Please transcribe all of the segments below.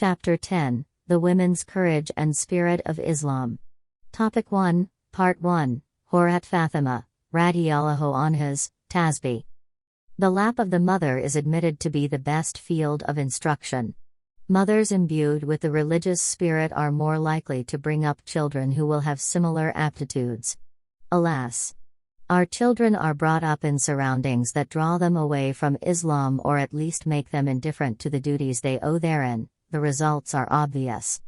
Chapter 10, The Women's Courage and Spirit of Islam. Topic 1, Part 1, Hurat Fatimah, radiyallahu anha's, Tasbih. The lap of the mother is admitted to be the best field of instruction. Mothers imbued with the religious spirit are more likely to bring up children who will have similar aptitudes. Alas! Our children are brought up in surroundings that draw them away from Islam or at least make them indifferent to the duties they owe therein. The results are obvious.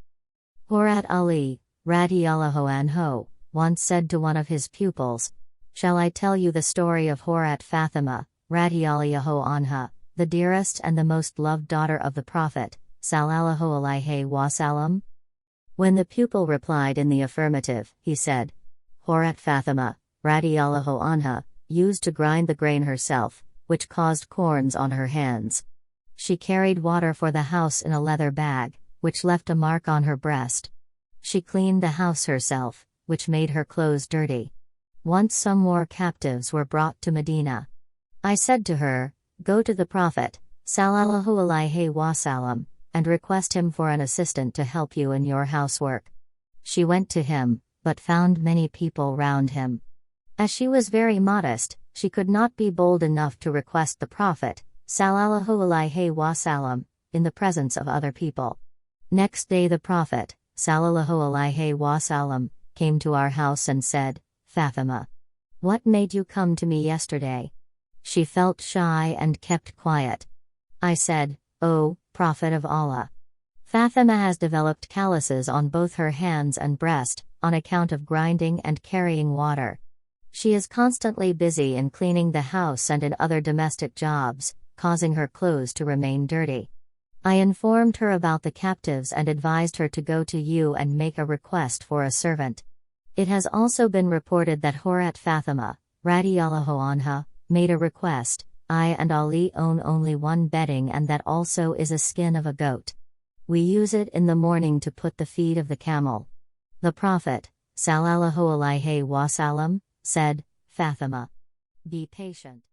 Hurat Ali, radiyallahu anhu, once said to one of his pupils, "Shall I tell you the story of Hurat Fatimah, radiyallahu anha, the dearest and the most loved daughter of the Prophet, sallallahu alaihi wasallam?" When the pupil replied in the affirmative, he said, "Hurat Fatimah, radiyallahu anha, used to grind the grain herself, which caused corns on her hands. She carried water for the house in a leather bag, which left a mark on her breast. She cleaned the house herself, which made her clothes dirty. Once some more captives were brought to Medina. I said to her, 'Go to the Prophet, sallallahu alaihi wasallam, and request him for an assistant to help you in your housework.' She went to him, but found many people round him. As she was very modest, she could not be bold enough to request the Prophet, sallallahu alaihi wasallam, in the presence of other people. Next day the Prophet, sallallahu alaihi wasallam, came to our house and said, 'Fatimah, what made you come to me yesterday?' She felt shy and kept quiet. I said, 'O Prophet of Allah, Fatimah has developed calluses on both her hands and breast, on account of grinding and carrying water. She is constantly busy in cleaning the house and in other domestic jobs, causing her clothes to remain dirty. I informed her about the captives and advised her to go to you and make a request for a servant. It has also been reported that Hurat Fatimah, radiyallahu anha, made a request. I and Ali own only one bedding, and that also is a skin of a goat. We use it in the morning to put the feet of the camel.' The Prophet, sallallahu alaihi wasallam, said, 'Fatimah, be patient.